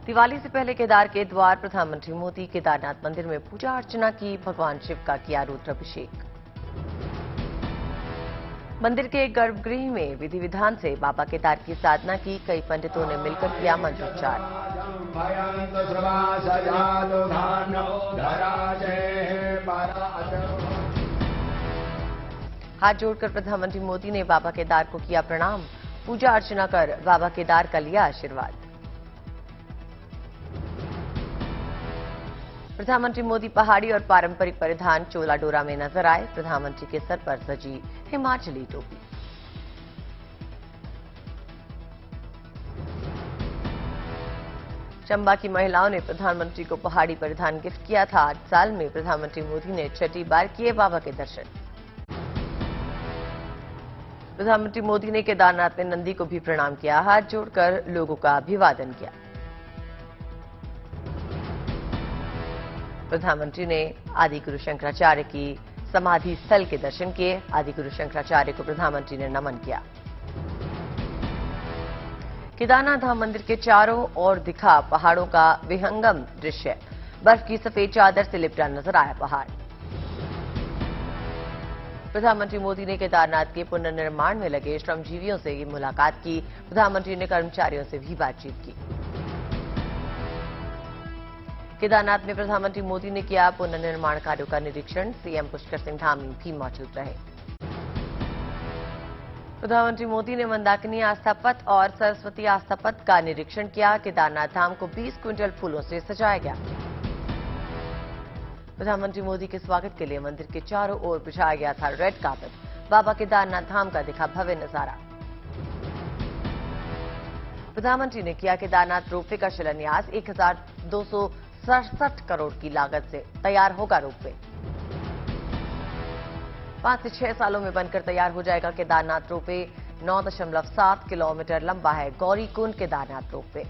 दिवाली से पहले केदार के द्वार प्रधानमंत्री मोदी केदारनाथ मंदिर में पूजा अर्चना की, भगवान शिव का किया रुद्राभिषेक। मंदिर के गर्भगृह में विधि विधान से बाबा केदार की साधना की, कई पंडितों ने मिलकर किया मंत्रोच्चार। हाथ जोड़कर प्रधानमंत्री मोदी ने बाबा केदार को किया प्रणाम, पूजा अर्चना कर बाबा केदार का लिया आशीर्वाद। प्रधानमंत्री मोदी पहाड़ी और पारंपरिक परिधान चोला डोरा में नजर आए, प्रधानमंत्री के सर पर सजी हिमाचली टोपी। चंबा की महिलाओं ने प्रधानमंत्री को पहाड़ी परिधान गिफ्ट किया था। 8 साल में प्रधानमंत्री मोदी ने छठी बार किए बाबा के दर्शन। प्रधानमंत्री मोदी ने केदारनाथ में नंदी को भी प्रणाम किया, हाथ जोड़कर लोगों का अभिवादन किया। प्रधानमंत्री ने आदि गुरु शंकराचार्य की समाधि स्थल के दर्शन किए, आदि गुरु शंकराचार्य को प्रधानमंत्री ने नमन किया। केदारनाथ धाम मंदिर के चारों ओर दिखा पहाड़ों का विहंगम दृश्य, बर्फ की सफेद चादर से लिपटा नजर आया पहाड़। प्रधानमंत्री मोदी ने केदारनाथ के पुनर्निर्माण में लगे श्रमजीवियों से मुलाकात की, प्रधानमंत्री ने कर्मचारियों से भी बातचीत की। केदारनाथ में प्रधानमंत्री मोदी ने किया पुनर्निर्माण कार्यों का निरीक्षण, सीएम पुष्कर सिंह धामी भी मौजूद रहे। प्रधानमंत्री मोदी ने मंदाकिनी आस्था पथ और सरस्वती आस्था पथ का निरीक्षण किया, केदारनाथ धाम को 20 क्विंटल फूलों से सजाया गया। प्रधानमंत्री मोदी के स्वागत के लिए मंदिर के चारों ओर बिछाया गया था रेड कार्पेट, बाबा केदारनाथ धाम का दिखा भव्य नजारा। प्रधानमंत्री ने किया केदारनाथ रोपवे का शिलान्यास, 1267 करोड़ की लागत से तैयार होगा रोपवे। 5 से 6 सालों में बनकर तैयार हो जाएगा केदारनाथ रोपवे। 9.7 किलोमीटर लंबा है गौरीकुंड केदारनाथ रोपवे।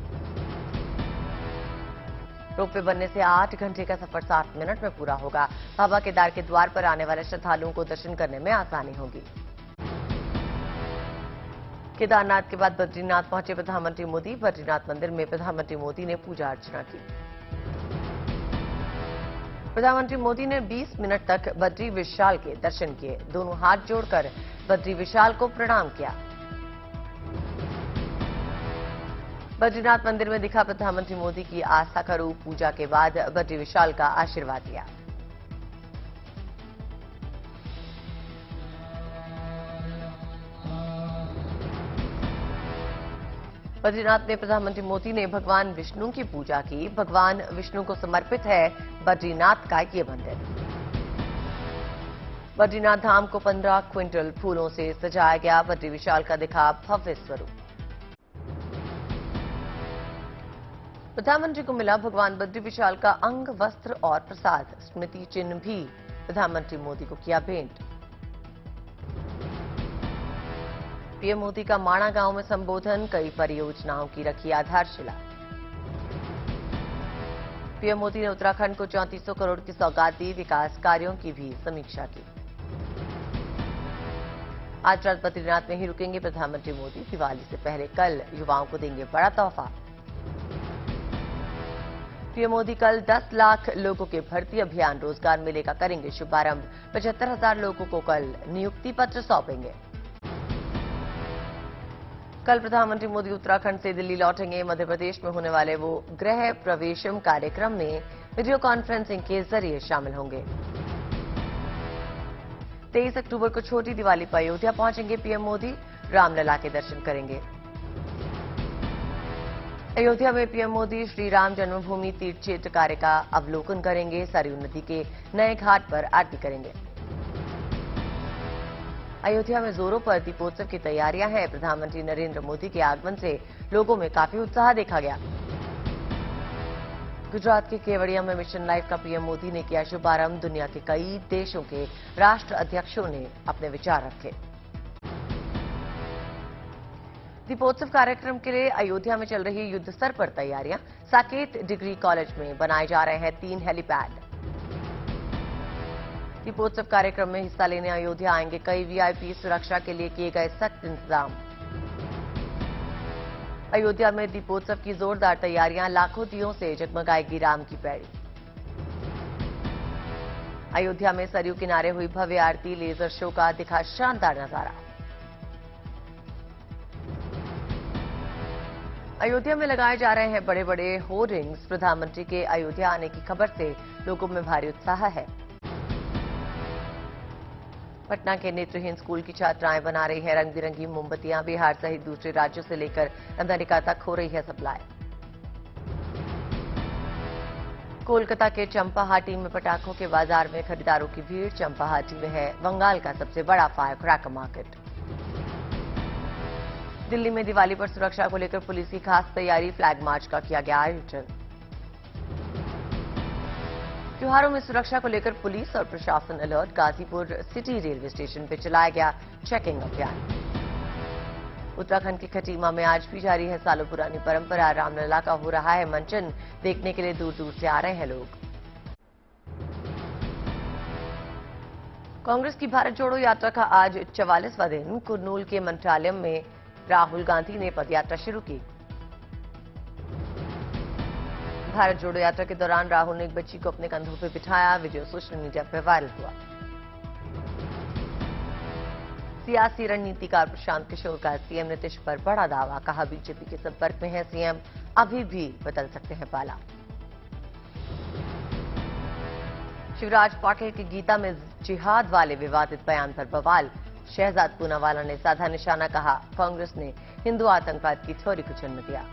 रोपवे बनने से 8 घंटे का सफर 7 मिनट में पूरा होगा। बाबा केदार के द्वार पर आने वाले श्रद्धालुओं को दर्शन करने में आसानी होगी। केदारनाथ के बाद बद्रीनाथ पहुंचे प्रधानमंत्री मोदी, बद्रीनाथ मंदिर में प्रधानमंत्री मोदी ने पूजा अर्चना की। प्रधानमंत्री मोदी ने 20 मिनट तक बद्री विशाल के दर्शन किए, दोनों हाथ जोड़कर बद्री विशाल को प्रणाम किया। बद्रीनाथ मंदिर में दिखा प्रधानमंत्री मोदी की आस्था का रूप, पूजा के बाद बद्री विशाल का आशीर्वाद लिया। बद्रीनाथ में प्रधानमंत्री मोदी ने भगवान विष्णु की पूजा की, भगवान विष्णु को समर्पित है बद्रीनाथ का ये मंदिर। बद्रीनाथ धाम को 15 क्विंटल फूलों से सजाया गया, बद्री विशाल का दिखा भव्य स्वरूप। प्रधानमंत्री को मिला भगवान बद्री विशाल का अंग, वस्त्र और प्रसाद, स्मृति चिन्ह भी प्रधानमंत्री मोदी को किया भेंट। पीएम मोदी का माणा गांव में संबोधन, कई परियोजनाओं की रखी आधारशिला। पीएम मोदी ने उत्तराखंड को 3400 करोड़ की सौगात दी, विकास कार्यों की भी समीक्षा की। आज रात बद्रीनाथ में ही रुकेंगे प्रधानमंत्री मोदी, दिवाली से पहले कल युवाओं को देंगे बड़ा तोहफा। पीएम मोदी कल 10 लाख लोगों के भर्ती अभियान रोजगार मेले का करेंगे शुभारंभ, 75,000 लोगों को कल नियुक्ति पत्र सौंपेंगे। कल प्रधानमंत्री मोदी उत्तराखंड से दिल्ली लौटेंगे, मध्य प्रदेश में होने वाले वो गृह प्रवेशम कार्यक्रम में वीडियो कॉन्फ्रेंसिंग के जरिए शामिल होंगे। 23 अक्टूबर को छोटी दिवाली पर अयोध्या पहुंचेंगे पीएम मोदी, रामलला के दर्शन करेंगे। अयोध्या में पीएम मोदी श्री राम जन्मभूमि तीर्थ क्षेत्र कार्य का अवलोकन करेंगे, सरयू नदी के नए घाट पर आरती करेंगे। अयोध्या में जोरों पर दीपोत्सव की तैयारियां हैं, प्रधानमंत्री नरेंद्र मोदी के आगमन से लोगों में काफी उत्साह देखा गया। गुजरात के केवड़िया में मिशन लाइफ का पीएम मोदी ने किया शुभारंभ, दुनिया के कई देशों के राष्ट्र अध्यक्षों ने अपने विचार रखे। दीपोत्सव कार्यक्रम के लिए अयोध्या में चल रही युद्ध स्तर पर तैयारियां, साकेत डिग्री कॉलेज में बनाए जा रहे हैं 3 हेलीपैड। दीपोत्सव कार्यक्रम में हिस्सा लेने अयोध्या आएंगे कई वीआईपी, सुरक्षा के लिए किए गए सख्त इंतजाम। अयोध्या में दीपोत्सव की जोरदार तैयारियां, लाखों दियों से जगमगाएगी राम की पैड़ी। अयोध्या में सरयू किनारे हुई भव्य आरती, लेजर शो का दिखा शानदार नजारा। अयोध्या में लगाए जा रहे हैं बड़े बड़े होर्डिंग्स। प्रधानमंत्री के अयोध्या आने की खबर से लोगों में भारी उत्साह है। पटना के नेत्रहीन स्कूल की छात्राएं बना रही हैं रंग बिरंगी मोमबत्तियां। बिहार सहित दूसरे राज्यों से लेकर अमेरिका तक हो रही है सप्लाई। कोलकाता के चंपाहाटी में पटाखों के बाजार में खरीदारों की भीड़। चंपाहाटी में है बंगाल का सबसे बड़ा फायर क्रैकर मार्केट। दिल्ली में दिवाली पर सुरक्षा को लेकर पुलिस की खास तैयारी, फ्लैग मार्च का किया गया आयोजन। त्योहारों में सुरक्षा को लेकर पुलिस और प्रशासन alert. Ghazipur city railway station पर चलाया गया चेकिंग अभियान। उत्तराखंड की खटीमा में आज भी जारी है सालों पुरानी परंपरा। रामलला का हो रहा है मंचन, देखने के लिए दूर दूर से आ रहे हैं लोग। कांग्रेस की भारत जोड़ो यात्रा का आज 44वां दिन। कुरनूल के मंत्रालय में राहुल गांधी ने पदयात्रा शुरू की। भारत जोड़ो यात्रा के दौरान राहुल ने एक बच्ची को अपने कंधों पर बिठाया। वीडियो सोशल मीडिया पर वायरल हुआ। सियासी रणनीतिकार प्रशांत किशोर का सीएम नीतीश पर बड़ा दावा, कहा बीजेपी के संपर्क में है सीएम, अभी भी बदल सकते हैं पाला। शिवराज पाटिल की गीता में जिहाद वाले विवादित बयान पर बवाल। शहजाद पूनावाला ने साधा निशाना, कहा कांग्रेस ने हिंदू आतंकवाद की थ्योरी को जन्म दिया।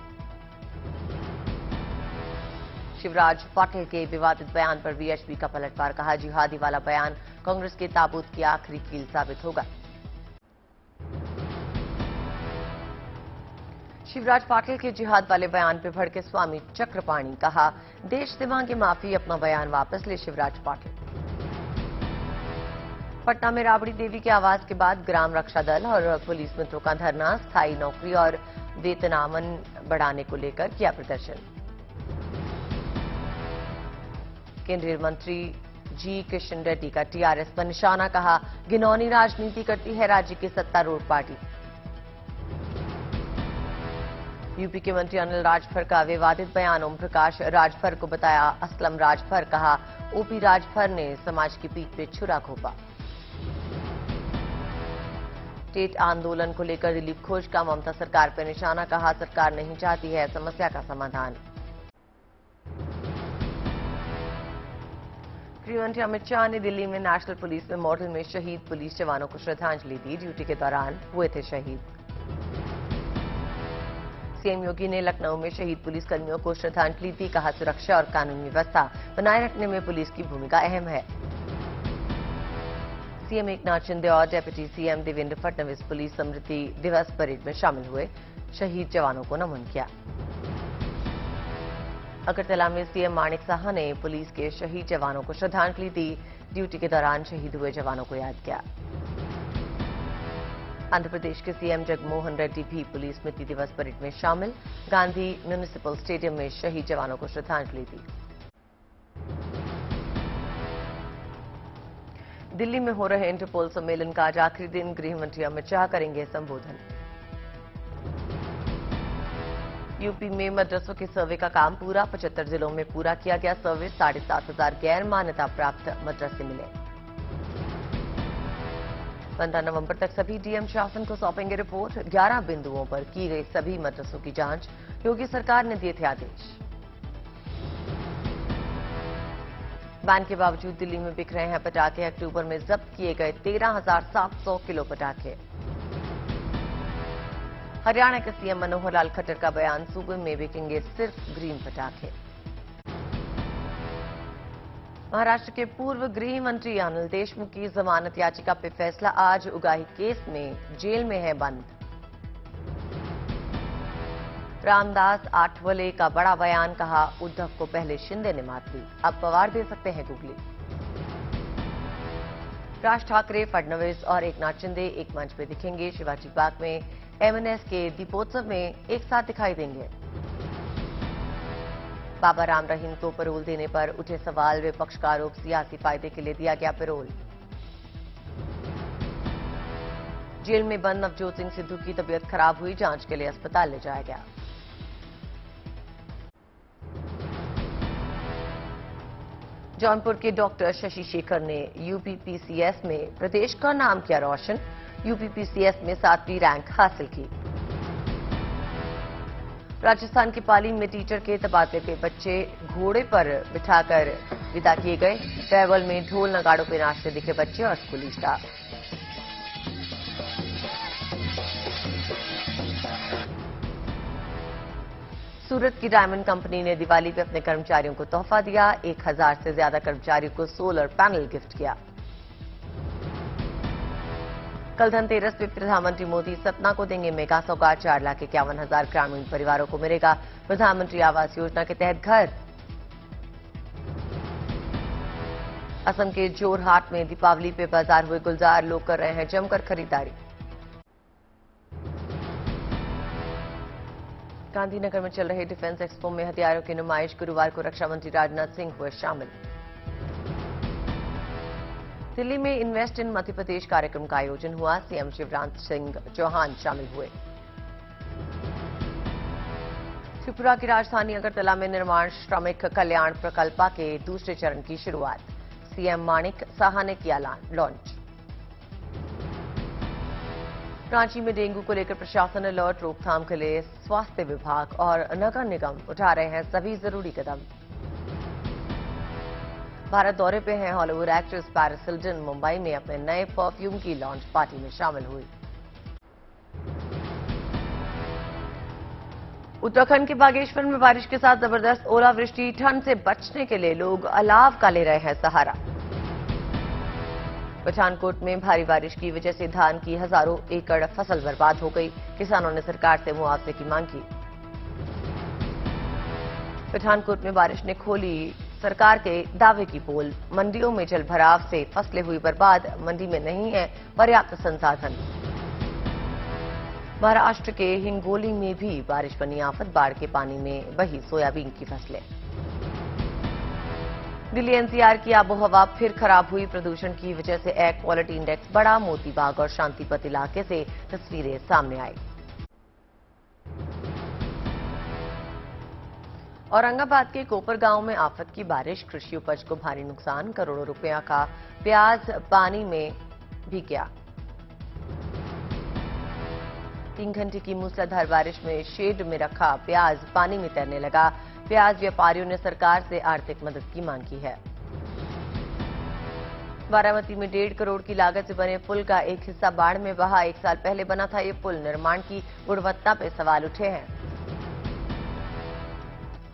शिवराज पाटिल के विवादित बयान पर वीएचपी का पलटवार, कहा जिहादी वाला बयान कांग्रेस के ताबूत की आखिरी कील साबित होगा। शिवराज पाटिल के जिहाद वाले बयान पर भड़के स्वामी चक्रपाणी, कहा देश से मांगे माफी, अपना बयान वापस ले शिवराज पाटिल। पटना में राबड़ी देवी के आवास के बाद ग्राम रक्षा दल और पुलिस मित्रों का धरना। स्थायी नौकरी और वेतनामन बढ़ाने को लेकर किया प्रदर्शन। केंद्रीय मंत्री जी किशन रेड्डी का टीआरएस पर निशाना, कहा घिनौनी राजनीति करती है राज्य की सत्तारूढ़ पार्टी। यूपी के मंत्री अनिल राजभर का विवादित बयान। ओम प्रकाश राजभर को बताया असलम राजभर, कहा ओपी राजभर ने समाज की पीठ पे छुरा घोंपा। स्टेट आंदोलन को लेकर दिलीप घोष का ममता सरकार पर निशाना, कहा सरकार नहीं चाहती है समस्या का समाधान। गृहमंत्री अमित शाह ने दिल्ली में नेशनल पुलिस में मॉडल में शहीद पुलिस जवानों को श्रद्धांजलि दी। ड्यूटी के दौरान हुए थे शहीद। सीएम योगी ने लखनऊ में शहीद पुलिसकर्मियों को श्रद्धांजलि दी, कहा सुरक्षा और कानून व्यवस्था बनाए रखने में पुलिस की भूमिका अहम है। सीएम एकनाथ शिंदे और deputy CM Devendra Fadnavis police स्मृति दिवस परेड में शामिल हुए, शहीद जवानों को नमन किया। अगरतला में सीएम माणिक साहा ने पुलिस के शहीद जवानों को श्रद्धांजलि दी। ड्यूटी के दौरान शहीद हुए जवानों को याद किया। आंध्र प्रदेश के सीएम जगनमोहन रेड्डी भी पुलिस स्मृति दिवस परेड में शामिल। गांधी म्यूनिसिपल स्टेडियम में शहीद जवानों को श्रद्धांजलि दी। दिल्ली में हो रहे इंटरपोल सम्मेलन का आज आखिरी दिन। गृह मंत्री अमित शाह करेंगे संबोधन। यूपी में मदरसों के सर्वे का काम पूरा। 75 जिलों में पूरा किया गया सर्वे। 7,500 गैर मान्यता प्राप्त मदरसे मिले। 15 नवंबर तक सभी डीएम शासन को सौंपेंगे रिपोर्ट। 11 बिंदुओं पर की गई सभी मदरसों की जांच। योगी सरकार ने दिए थे आदेश। बैन के बावजूद दिल्ली में बिक रहे हैं पटाखे। अक्टूबर में जब्त किए गए 13,700 किलो पटाखे। हरियाणा के सीएम मनोहर लाल खट्टर का बयान, सूबे में बिकेंगे सिर्फ ग्रीन पटाखे। महाराष्ट्र के पूर्व गृह मंत्री अनिल देशमुख की जमानत याचिका पे फैसला आज। उगाही केस में जेल में है बंद। रामदास आठवले का बड़ा बयान, कहा उद्धव को पहले शिंदे ने मात दी, अब पवार दे सकते हैं गुगली। राज ठाकरे, फडणवीस और एकनाथ शिंदे एक मंच पे दिखेंगे। शिवाजी पार्क में एमएनएस के दीपोत्सव में एक साथ दिखाई देंगे। बाबा राम रहीम को पैरोल देने पर उठे सवाल। विपक्ष का आरोप, सियासी फायदे के लिए दिया गया पैरोल। जेल में बंद नवजोत सिंह सिद्धू की तबीयत खराब हुई, जांच के लिए अस्पताल ले जाया गया। जौनपुर के डॉक्टर शशि शेखर ने यूपीपीसीएस में प्रदेश का नाम किया रोशन। यूपीपीसीएस में 7वीं रैंक हासिल की। राजस्थान के पाली में टीचर के तबादले पे बच्चे घोड़े पर बिठाकर विदा किए गए। ट्रैवल में ढोल नगाड़ों पे नाचते दिखे बच्चे और स्कूली स्टाफ। सूरत की डायमंड कंपनी ने दिवाली पे अपने कर्मचारियों को तोहफा दिया। 1000 से ज्यादा कर्मचारियों को सोलर पैनल गिफ्ट किया। कल धनतेरस पे प्रधानमंत्री मोदी सतना को देंगे मेगा सौगात। 4,51,000 ग्रामीण परिवारों को मिलेगा प्रधानमंत्री आवास योजना के तहत घर। असम के जोरहाट में दीपावली पे बाजार हुए गुलजार। लोग कर रहे हैं जमकर खरीदारी। गांधीनगर में चल रहे डिफेंस एक्सपो में हथियारों की नुमाइश। गुरुवार को रक्षा मंत्री राजनाथ सिंह हुए शामिल। दिल्ली में इन्वेस्ट इन मध्य प्रदेश कार्यक्रम का आयोजन हुआ। सीएम शिवराज सिंह चौहान शामिल हुए। त्रिपुरा की राजधानी अगरतला में निर्माण श्रमिक कल्याण प्रकल्प के दूसरे चरण की शुरुआत। सीएम माणिक साहा ने किया लॉन्च। रांची में डेंगू को लेकर प्रशासन अलर्ट। रोकथाम के लिए स्वास्थ्य विभाग और नगर निगम उठा रहे हैं सभी जरूरी कदम। भारत दौरे पे हैं Hollywood actress Paris Hilton. Mumbai में अपने नए परफ्यूम की लॉन्च पार्टी में शामिल हुई। उत्तराखंड के बागेश्वर में बारिश के साथ जबरदस्त ओलावृष्टि। ठंड से बचने के लिए लोग अलाव का ले रहे हैं सहारा। पठानकोट में भारी बारिश की वजह से धान की हजारों एकड़ फसल बर्बाद हो गई। किसानों ने सरकार से मुआवजे की मांग की। पठानकोट में बारिश ने खोली सरकार के दावे की पोल। मंडियों में जल भराव से फसलें हुई बर्बाद। मंडी में नहीं है पर्याप्त संसाधन। महाराष्ट्र के हिंगोली में भी बारिश बनी आफत। बाढ़ के पानी में बही सोयाबीन की फसलें। दिल्ली एनसीआर की आबोहवा फिर खराब हुई। प्रदूषण की वजह से एयर क्वालिटी इंडेक्स बढ़ा। मोतीबाग और शांतिपत इलाके से तस्वीरें सामने आई। औरंगाबाद के कोपर गांव में आफत की बारिश। कृषि उपज को भारी नुकसान। करोड़ों रुपया का प्याज पानी में भीग गया। 3 घंटे की मूसलाधार बारिश में शेड में रखा प्याज पानी में तैरने लगा। प्याज व्यापारियों ने सरकार से आर्थिक मदद की मांग की है। बारामती में 1.5 करोड़ की लागत से बने पुल का एक हिस्सा बाढ़ में बहा। 1 साल पहले बना था ये पुल। निर्माण की गुणवत्ता पर सवाल उठे हैं।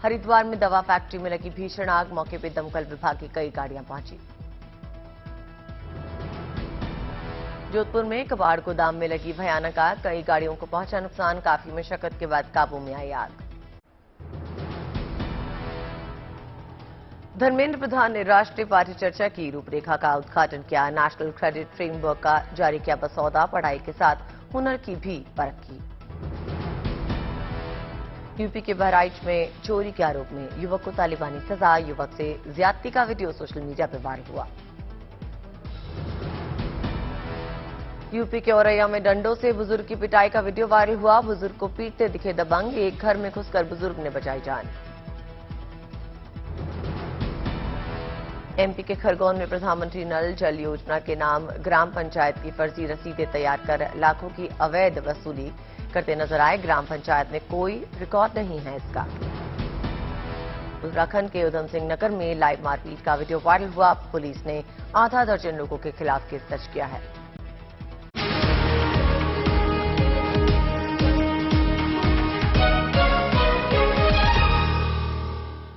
हरिद्वार में दवा फैक्ट्री में लगी भीषण आग। मौके पर दमकल विभाग की कई गाड़ियां पहुंची। जोधपुर में कबाड़ गोदाम में लगी भयानक आग। कई गाड़ियों को पहुंचा नुकसान। काफी मशक्कत के बाद काबू में आई आग। धर्मेंद्र प्रधान ने राष्ट्रीय पार्टी चर्चा की रूपरेखा का उद्घाटन किया। नेशनल क्रेडिट फ्रेमवर्क का जारी किया मसौदा। पढ़ाई के साथ हुनर की भी परख की। यूपी के बहराइच में चोरी के आरोप में युवक को तालिबानी सजा। युवक से ज्यादती का वीडियो सोशल मीडिया पर वायरल हुआ। यूपी के औरैया में डंडों से बुजुर्ग की पिटाई का वीडियो वायरल हुआ। बुजुर्ग को पीटते दिखे दबंग। एक घर में घुसकर बुजुर्ग ने बचाई जान। एमपी के खरगोन में प्रधानमंत्री नल जल योजना के नाम ग्राम पंचायत की फर्जी रसीदें तैयार कर लाखों की अवैध वसूली करते नजर आए। ग्राम पंचायत में कोई रिकॉर्ड नहीं है इसका। उत्तराखंड के उधम सिंह नगर में लाइव मारपीट का वीडियो वायरल हुआ। पुलिस ने आधा दर्जन लोगों के खिलाफ केस दर्ज किया है।